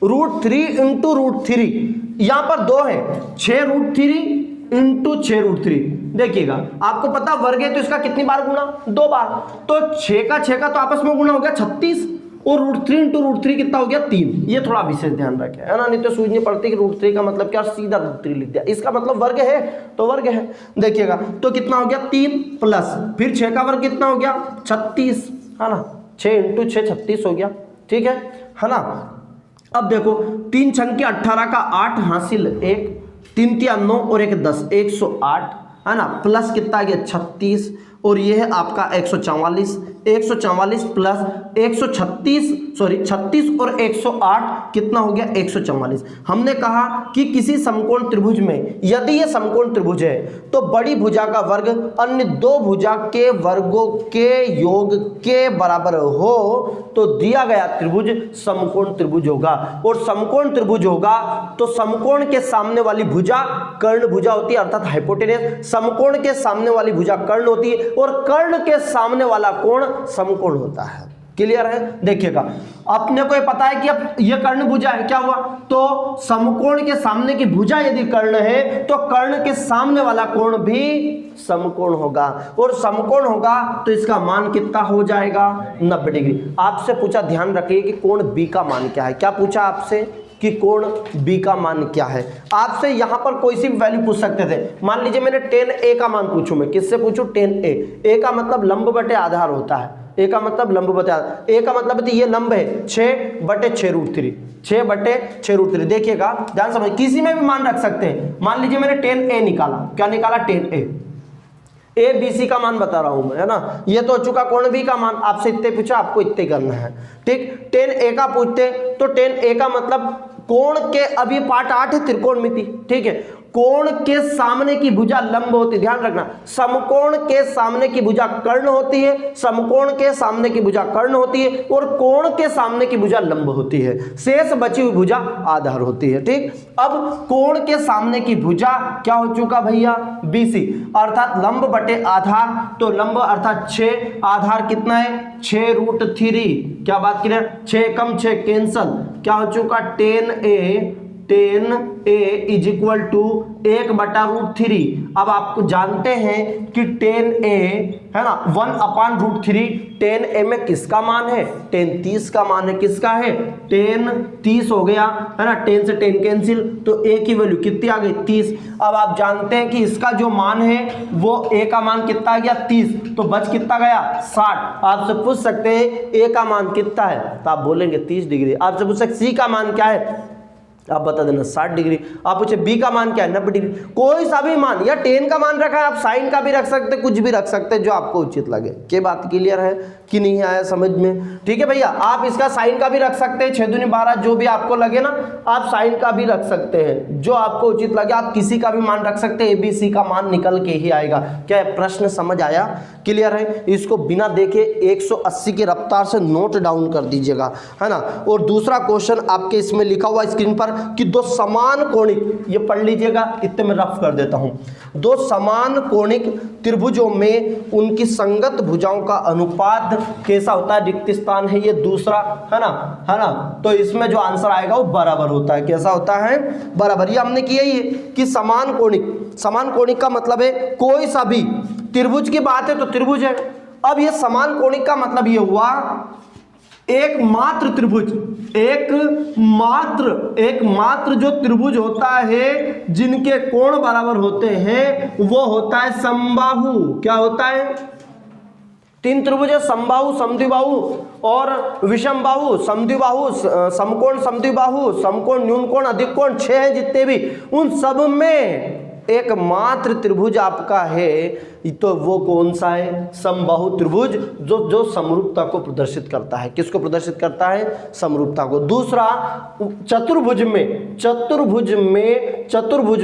√3 इंटू √3, यहाँ पर 2 है, 6√3 इंटू 6√3। देखिएगा आपको पता वर्ग है तो इसका कितनी बार गुना, 2 बार, तो 6 का तो आपस में गुना हो गया 36 और √3 इंटू √3 कितना हो गया 3। ये थोड़ा विशेष ध्यान रखें, है ना, नहीं तो सूझ नहीं पड़ती कि √3 का मतलब क्या, सीधा √3 लिख दिया, इसका मतलब वर्ग है तो वर्ग है। देखिएगा तो कितना हो गया 3 प्लस फिर 6 का वर्ग कितना हो गया 36, है ना, 6 इंटू 6 36 हो गया, ठीक है ना। अब देखो 3 छंके 18 का 8 हासिल 1, 3 3 9 और 1 10, 108, है ना, प्लस कितना आ गया 36 और ये है आपका 144, 144 प्लस 36 और 108 कितना हो गया 144। हमने कहा कि किसी समकोण त्रिभुज में यदि ये समकोण त्रिभुज है तो बड़ी भुजा का वर्ग अन्य दो भुजा के वर्गों के योग के बराबर हो तो दिया गया त्रिभुज समकोण त्रिभुज होगा। और समकोण त्रिभुज होगा तो समकोण के सामने वाली भुजा कर्ण भुजा होती है अर्थात हाइपोटेनस, समकोण के सामने वाली भुजा कर्ण होती है और कर्ण के सामने वाला कोण समकोण होता है। क्लियर है? देखिएगा अपने को ये पता है कि अब ये कर्ण भुजा है, क्या हुआ तो समकोण के सामने की भुजा यदि कर्ण है तो कर्ण के सामने वाला कोण भी समकोण होगा और समकोण होगा तो इसका मान कितना हो जाएगा 90 डिग्री। आपसे पूछा, ध्यान रखिए कि कोण बी का मान क्या है। क्या पूछा आपसे कि कोण बी का मान क्या है। आपसे यहां पर कोई सी भी वैल्यू पूछ सकते थे। मान लीजिए मैंने tan a का मान पूछूं, मैं किससे पूछूं tan a, a का मतलब लंब बटे आधार होता है, a का मतलब लंब बटे आधार, a का मतलब ये लंब है 6/6√3, 6/6√3। देखिएगा ध्यान समझ, किसी में भी मान रख सकते हैं। मान लीजिए मैंने tan a निकाला, क्या निकाला tan a, ABC का मान बता रहा हूं मैं, है ना, ये तो हो चुका कोण बी का मान। आपसे इतने पूछा, आपको इतने करना है, ठीक। tan a का पूछते तो tan a का मतलब कोण के, अभी पार्ट 8 है त्रिकोणमिति, ठीक है, कोण के सामने की भुजा लंब होती है, ध्यान रखना, समकोण के सामने की भुजा कर्ण होती है, समकोण के सामने की भुजा कर्ण होती है और कोण के सामने की भुजा लंब होती है, शेष बची हुई भुजा आधार होती है, ठीक। अब कोण के सामने की भुजा क्या हो चुका भैया BC अर्थात लंब बटे आधार, तो लंब अर्थात 6, आधार कितना है 6√3, क्या बात की 6 कम 6 कैंसल, क्या हो चुका tan a is equal to 1/√3। अब आपको जानते हैं कि tan a है ना 1/√3, tan a में किसका मान है tan 30 का मान है, किसका है tan 30 हो गया, है ना, tan से tan कैंसिल तो a की वैल्यू कितनी आ गई 30। अब आप जानते हैं कि इसका जो मान है वो a का मान कितना आ गया 30, तो बच कितना गया 60। आपसे पूछ सकते हैं a का मान कितना है तो आप बोलेंगे 30 डिग्री। आपसे पूछ सकते c का मान क्या है, आप बता देना 60 डिग्री। आप पूछे बी का मान क्या है 90 डिग्री। कोई सा भी मान, या tan का मान रखा है, आप साइन का भी रख सकते, कुछ भी रख सकते जो आपको उचित लगे। क्या बात क्लियर है कि नहीं आया समझ में? ठीक है भैया, आप इसका साइन का भी रख सकते हैं, 6 दूनी 12, जो भी आपको लगे ना आप साइन का भी रख सकते हैं, जो आपको उचित लगे। आप किसी का भी मान रख सकते हैं, ABC का मान निकल के ही आएगा। क्या प्रश्न समझ आया? क्लियर है? इसको बिना देखे 180 की रफ्तार से नोट डाउन कर दीजिएगा, है ना। और दूसरा क्वेश्चन आपके इसमें लिखा हुआ स्क्रीन पर कि दो समान कोणिक, ये पढ़ लीजिएगा, इतने में रफ कर देता हूं। दो समान कोणिक त्रिभुजों में उनकी संगत भुजाओं का अनुपात कैसा होता है? रिक्त स्थान है ये दूसरा, है ना, तो इसमें जो आंसर आएगा वो बराबर होता है। कैसा होता है? बराबर। ये हमने किया ही है कि समान कोणिक का मतलब है कोई सा भी त्रिभुज की बात है तो त्रिभुज है। अब ये समान कोणिक का मतलब ये हुआ एकमात्र त्रिभुज, एकमात्र जो त्रिभुज होता है जिनके कोण बराबर होते हैं वो होता है समबाहु। क्या होता है? 3 त्रिभुज है, समबाहु, समद्विबाहु और विषमबाहु। समद्विबाहु, समकोण समद्विबाहु, समकोण न्यून कोण अधिक कोण, 6 हैं जितने भी, उन सब में एकमात्र त्रिभुज आपका है तो वो कौन सा है? समबाहु त्रिभुज, जो समरूपता को प्रदर्शित करता है। किसको प्रदर्शित करता है? समरूपता को। दूसरा, चतुर्भुज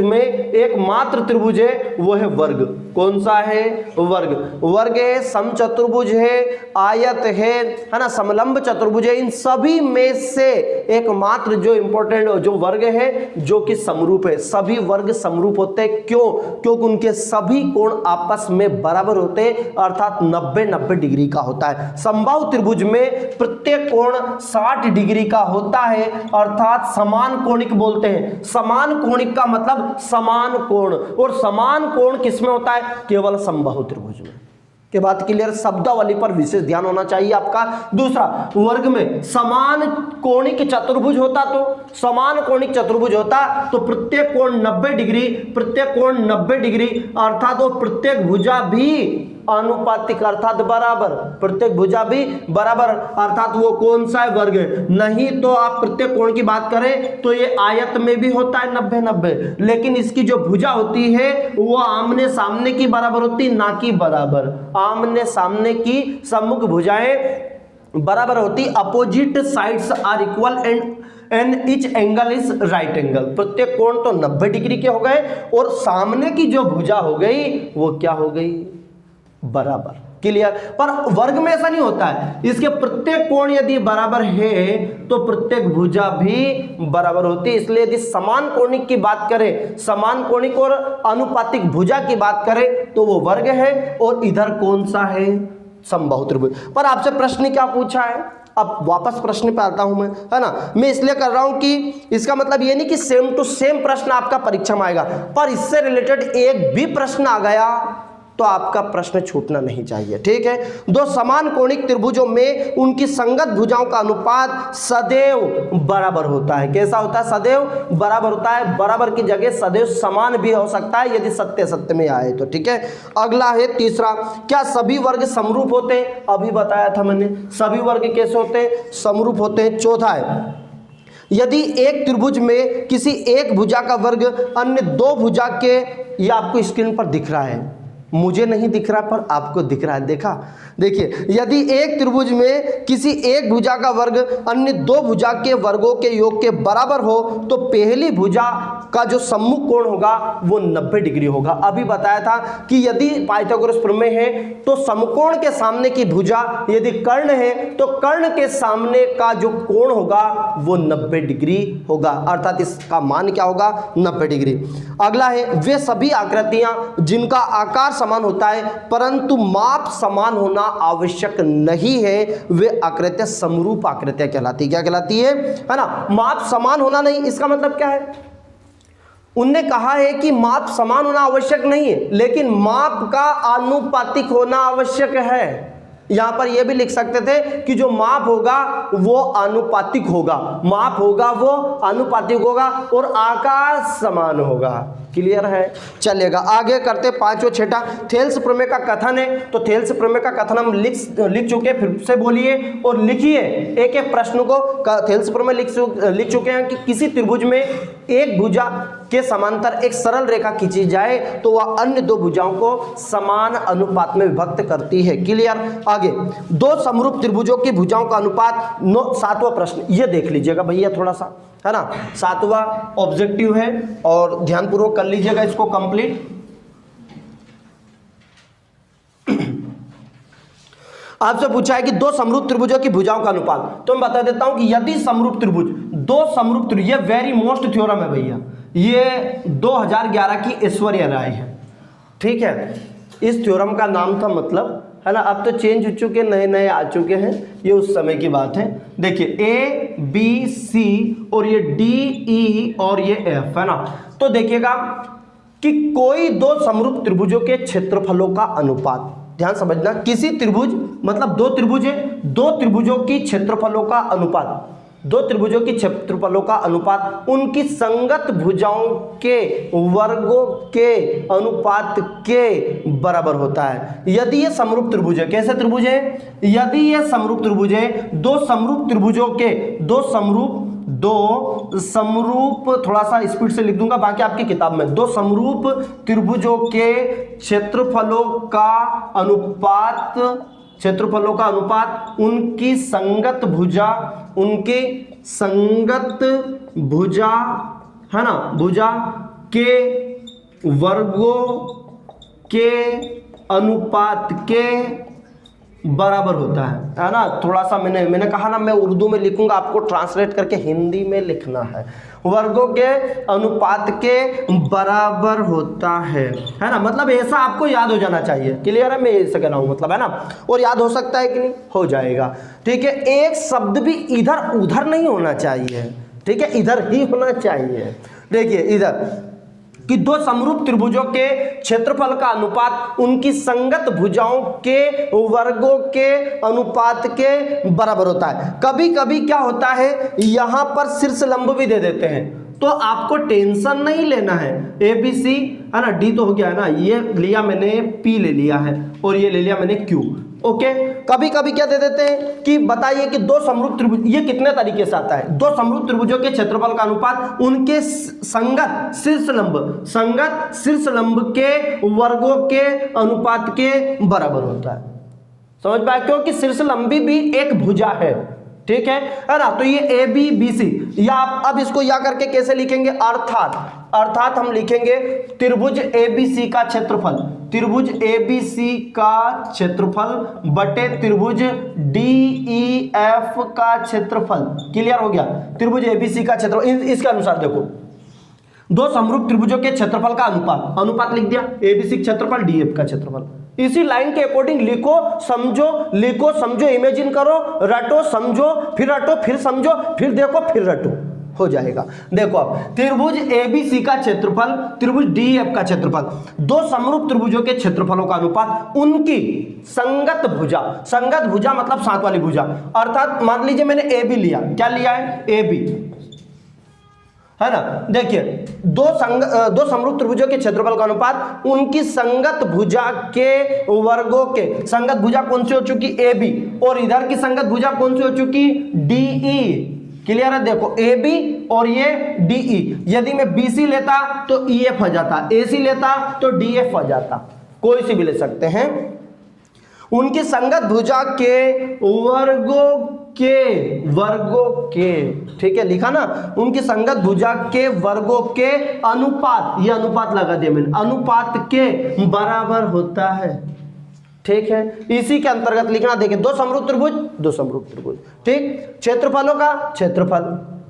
में एकमात्र त्रिभुज है वो है वर्ग। कौन सा है? वर्ग है, समचतुर्भुज है, आयत है ना, समलंब चतुर्भुज है। इन सभी में से एकमात्र जो इंपॉर्टेंट जो वर्ग है जो कि समरूप है। सभी वर्ग समरूप होते हैं। क्यों? क्योंकि उनके सभी कोण आपस में बराबर होते हैं, अर्थात 90-90 डिग्री का होता है। समबाहु त्रिभुज में प्रत्येक कोण 60 डिग्री का होता है, अर्थात समान कोणिक बोलते हैं। समान कोणिक का मतलब समान कोण, और समान कोण किसमें होता है? केवल समबाहु त्रिभुज में। के बात क्लियर? शब्दावली पर विशेष ध्यान होना चाहिए आपका। दूसरा, वर्ग में समान कोणिक चतुर्भुज होता तो प्रत्येक कोण 90 डिग्री, अर्थात वो प्रत्येक भुजा भी अनुपातिक अर्थात बराबर, प्रत्येक भुजा भी बराबर, अर्थात वो कौन सा है? वर्ग है। नहीं तो आप प्रत्येक कोण की बात करें तो ये आयत में भी होता है 90-90, लेकिन इसकी जो भुजा होती है वो आमने सामने की बराबर होती है, ना कि बराबर। आमने सामने की सम्मुख भुजाएं बराबर होती, opposite sides are equal and each angle is right angle. प्रत्येक कोण तो 90 डिग्री के हो गए और सामने की जो भुजा हो गई वो क्या हो गई? बराबर। क्लियर? पर वर्ग में ऐसा नहीं होता है। इसके प्रत्येक कोण यदि बराबर है तो प्रत्येक भुजा भी बराबर होती है। इसलिए यदि समान कोणिक की बात करें, समान कोणिक और अनुपातिक भुजा की बात करें तो वो वर्ग है, और इधर कौन सा है? समबाहु त्रिभुज। पर आपसे प्रश्न क्या पूछा है? अब वापस प्रश्न पे आता हूं मैं, है ना। मैं इसलिए कर रहा हूं कि इसका मतलब ये नहीं कि सेम टू सेम प्रश्न आपका परीक्षा में आएगा, पर इससे रिलेटेड एक भी प्रश्न आ गया तो आपका प्रश्न छूटना नहीं चाहिए। ठीक है। दो समान कोणिक त्रिभुजों में उनकी संगत भुजाओं का अनुपात सदैव बराबर होता है। कैसा होता है? सदैव बराबर होता है। बराबर की जगह सदैव समान भी हो सकता है यदि सत्य सत्य में आए तो। ठीक है। अगला है तीसरा, क्या सभी वर्ग समरूप होते हैं? अभी बताया था मैंने, सभी वर्ग कैसे होते हैं? समरूप होते हैं। चौथा है, यदि एक त्रिभुज में किसी एक भुजा का वर्ग अन्य दो भुजा के, ये आपको स्क्रीन पर दिख रहा है, मुझे नहीं दिख रहा पर आपको दिख रहा है। देखा? देखिए, यदि एक त्रिभुज में किसी एक भुजा का वर्ग अन्य दो भुजा के वर्गों के योग के बराबर हो तो पहली भुजा का जो सम्मुख कोण होगा वो 90 डिग्री होगा। अभी बताया था कि यदि पाइथागोरस प्रमेय है तो समकोण के सामने की भुजा यदि कर्ण है तो कर्ण के सामने का जो कोण होगा वो 90 डिग्री होगा, अर्थात इसका मान क्या होगा? 90 डिग्री। अगला है, वे सभी आकृतियां जिनका आकार समान होता है परंतु माप समान होना आवश्यक नहीं है, वे आकृतियां समरूप आकृतियां कहलाती है। क्या कहलाती है ना? माप समान होना नहीं, इसका मतलब क्या है? उनने कहा है कि माप समान होना आवश्यक नहीं है, लेकिन माप का आनुपातिक होना आवश्यक है। यहां पर यह भी लिख सकते थे कि जो माप होगा वो आनुपातिक होगा, माप होगा वो आनुपातिक होगा और आकार समान होगा। क्लियर है? चलेगा। आगे करते पांचवा छठा, थेल्स प्रमेय का कथन है। तो थेल्स प्रमेय का कथन हम लिख चुके, फिर से बोलिए और लिखिए एक एक प्रश्न को। थेल्स प्रमेय लिख चुके हैं कि किसी त्रिभुज में एक भुजा के समांतर एक सरल रेखा खींची जाए तो वह अन्य दो भुजाओं को समान अनुपात में विभक्त करती है। क्लियर? आगे, दो समरूप त्रिभुजों की भुजाओं का अनुपात। सातवां प्रश्न ये देख लीजिएगा भैया थोड़ा सा, है ना। सातवां ऑब्जेक्टिव है और ध्यानपूर्वक कर लीजिएगा इसको कंप्लीट। आपसे पूछा है कि दो समरूप त्रिभुजों की भुजाओं का अनुपात। तो मैं बता देता हूं कि यदि समरूप त्रिभुज, दो समरूप त्रिभुज, ये वेरी मोस्ट थ्योरम है भैया, ये 2011 की ऐश्वर्या राय है। ठीक है। इस थ्योरम का नाम था, मतलब है ना, अब तो चेंज हो चुके, नए नए आ चुके हैं, ये उस समय की बात है। देखिए A B C और ये D E और ये F, है ना। तो देखिएगा कि कोई दो समरूप त्रिभुजों के क्षेत्रफलों का अनुपात, ध्यान समझना, किसी त्रिभुज मतलब दो त्रिभुज है, दो त्रिभुजों की क्षेत्रफलों का अनुपात, दो त्रिभुजों की क्षेत्रफलों का अनुपात उनकी संगत भुजाओं के वर्गों के अनुपात के बराबर होता है। यदि ये समरूप त्रिभुज है, कैसे त्रिभुज है? यदि ये समरूप त्रिभुज है, दो समरूप त्रिभुजों के, दो समरूप दो समरूप, थोड़ा सा स्पीड से लिख दूंगा बाकी आपकी किताब में, दो समरूप त्रिभुजों के क्षेत्रफलों का अनुपात, क्षेत्रफलों का अनुपात उनकी संगत भुजा, उनकी संगत भुजा है ना, भुजा के वर्गों के अनुपात के बराबर होता है ना। थोड़ा सा मैंने कहा ना मैं उर्दू में लिखूंगा, आपको ट्रांसलेट करके हिंदी में लिखना है। वर्गों के अनुपात के बराबर होता है ना, मतलब ऐसा आपको याद हो जाना चाहिए। क्लियर है, मैं ऐसे कह रहा हूं मतलब, है ना। और याद हो सकता है कि नहीं, हो जाएगा। ठीक है, एक शब्द भी इधर उधर नहीं होना चाहिए, ठीक है, इधर ही होना चाहिए। देखिए इधर कि दो समरूप त्रिभुजों के क्षेत्रफल का अनुपात उनकी संगत भुजाओं के वर्गों के अनुपात के बराबर होता है। कभी कभी क्या होता है, यहां पर शीर्ष लंब भी दे देते हैं, तो आपको टेंशन नहीं लेना है। ए बी सी है ना, डी तो हो गया है ना, ये लिया मैंने, पी ले लिया है, और ये ले लिया मैंने क्यू। ओके, कभी कभी क्या दे देते हैं कि बताइए कि दो समरूप त्रिभुज, ये कितने तरीके से आता है, दो समरूप त्रिभुजों के क्षेत्रफल का अनुपात उनके संगत शीर्ष लंब के वर्गों के अनुपात के बराबर होता है। समझ पाए, क्योंकि शीर्ष लंबी भी एक भुजा है, ठीक है ना। तो ये ए बी बी सी, या आप अब इसको या करके कैसे लिखेंगे, अर्थात हम लिखेंगे त्रिभुज एबीसी का क्षेत्रफल, त्रिभुज एबीसी का क्षेत्रफल बटे त्रिभुज डीईएफ का क्षेत्रफल। क्लियर हो गया, त्रिभुज एबीसी का क्षेत्रफल। इसके अनुसार देखो, दो समरूप त्रिभुजों के क्षेत्रफल का अनुपात लिख दिया, एबीसी क्षेत्रफल डीएफ का क्षेत्रफल। इसी लाइन के अकॉर्डिंग लिखो समझो, इमेजिन करो, रटो समझो, फिर समझो, फिर देखो, फिर रटो, हो जाएगा। देखो अब त्रिभुज एबीसी का क्षेत्रफल, त्रिभुज डीएफ का क्षेत्रफल, दो समरूप त्रिभुजों के क्षेत्रफलों का अनुपात उनकी संगत भुजा मतलब साथ वाली भुजा। अर्थात मान लीजिए मैंने ए बी लिया, क्या लिया है, ए बी, है ना। देखिए दो समरूप त्रिभुजों के क्षेत्रफल का अनुपात उनकी संगत भुजा के वर्गों के, संगत भुजा कौन सी हो चुकी, ए बी, और इधर की संगत भुजा कौन सी हो चुकी, डीई। क्लियर है, देखो ए बी और ये डीई, यदि मैं बीसी लेता तो ईएफ हो जाता, एसी लेता तो डीएफ हो जाता, कोई सी भी ले सकते हैं। उनकी संगत भुजा के वर्गों के, ठीक है, लिखा ना, उनकी संगत भुजा के वर्गों के अनुपात, ये अनुपात लगा दिया मैंने, अनुपात के बराबर होता है। ठीक है, इसी के अंतर्गत लिखना। देखिए दो समरूप त्रिभुज, ठीक, क्षेत्रफलों का क्षेत्रफल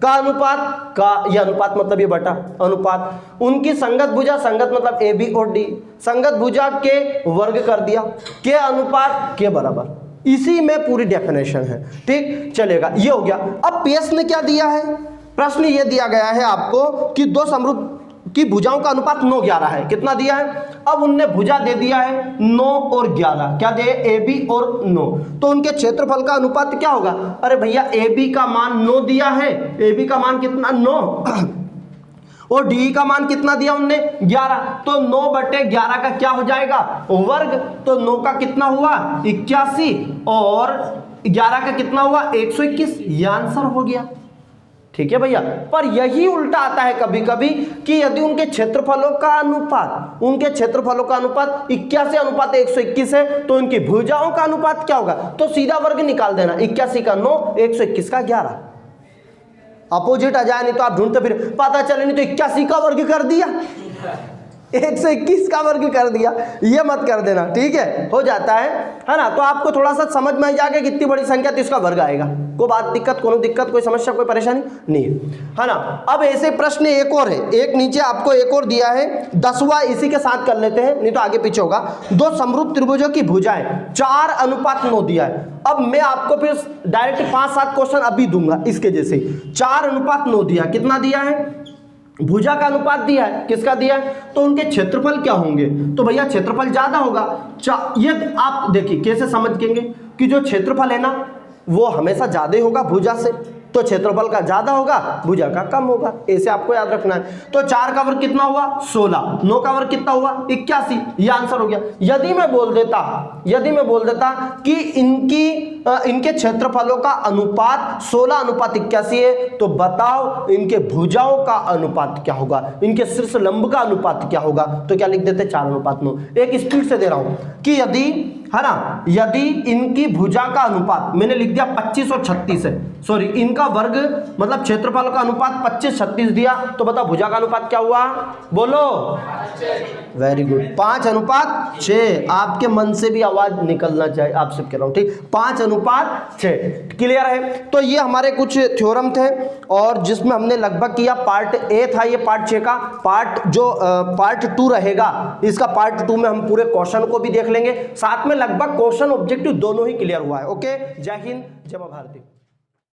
का अनुपात का, ये अनुपात मतलब ये बटा अनुपात, उनकी संगत भुजा, संगत मतलब ए बी और डी, संगत भुजा के वर्ग कर दिया, के अनुपात के बराबर। इसी में पूरी डेफिनेशन है, ठीक, चलेगा, ये हो गया। अब पीएस ने क्या दिया है, प्रश्न ये दिया गया है आपको कि दो समरूप की भुजाओं का अनुपात 9-11 है। कितना दिया है, अब उनने भुजा दे दिया है 9 और 11, क्या दे, ए बी और 9, तो उनके क्षेत्रफल का अनुपात क्या होगा। अरे भैया ए बी का मान 9 दिया है, ए बी का मान कितना, 9, और डी का मान कितना दिया उनने, 11, तो 9/11 का क्या हो जाएगा, वर्ग, तो 9 का कितना हुआ 81 और 11 का कितना हुआ 121, ये आंसर हो गया। ठीक है भैया, पर यही उल्टा आता है कभी कभी कि यदि उनके क्षेत्रफलों का अनुपात 81:121 है, तो उनकी भुजाओं का अनुपात क्या होगा, तो सीधा वर्ग निकाल देना, 81 का 9, 121 का 11, अपोजिट आ जाए, नहीं तो आप ढूंढते फिर पता चले, नहीं तो 81 का वर्ग कर दिया, 121 का वर्ग कर दिया, ये मत कर देना, ठीक है, हो जाता है ना। तो आपको थोड़ा सा समझ में आ जाएगा कि इतनी बड़ी संख्या तो इसका वर्ग आएगा, कोई बात दिक्कत, कोई समस्या, कोई परेशानी नहीं है ना। अब ऐसे प्रश्न एक और है, एक नीचे आपको एक और दिया है, 10वां इसी के साथ कर लेते हैं, नहीं तो आगे पीछे होगा। दो समरूप त्रिभुजों की भुजाएं 4:9 दिया है। अब मैं आपको फिर डायरेक्ट 5-7 क्वेश्चन अभी दूंगा इसके जैसे। 4:9 दिया, कितना दिया है, भुजा का अनुपात दिया है, किसका दिया है, तो उनके क्षेत्रफल क्या होंगे, तो भैया क्षेत्रफल ज्यादा होगा। ये आप देखिए कैसे समझेंगे कि जो क्षेत्रफल है ना वो हमेशा ज्यादा होगा भुजा से, तो क्षेत्रफल का ज्यादा होगा, भुजा का कम होगा। ऐसे आपको याद रखना है। तो 4 का वर्ग कितना हुआ 16, 9 का वर्ग कितना हुआ 81, ये आंसर हो गया। यदि मैं बोल देता कि इनके क्षेत्रफलों का अनुपात 16:81 है, तो बताओ इनके भुजाओं का अनुपात क्या होगा, इनके शीर्ष लंब का अनुपात क्या होगा। तो क्या लिख देते 4:9। एक स्पीड से दे रहा हूं कि यदि इनकी भुजा का अनुपात मैंने लिख दिया 25 और 36 है, सॉरी इनका वर्ग मतलब क्षेत्रफल का अनुपात 25-36 दिया, तो बता भुजा का अनुपात क्या हुआ, बोलो। Very good, 5:6। आपके मन से भी आवाज निकलना चाहिए, आपसे कह रहा हूं, ठीक। 5:6 क्लियर है। तो ये हमारे कुछ थ्योरम थे और जिसमें हमने लगभग किया पार्ट ए था ये पार्ट 6 का। पार्ट 2 रहेगा, इसका पार्ट 2 में हम पूरे क्वेश्चन को भी देख लेंगे, साथ में लगभग क्वेश्चन ऑब्जेक्टिव दोनों ही क्लियर हुआ है। ओके, जय हिंद, जय मां भारती।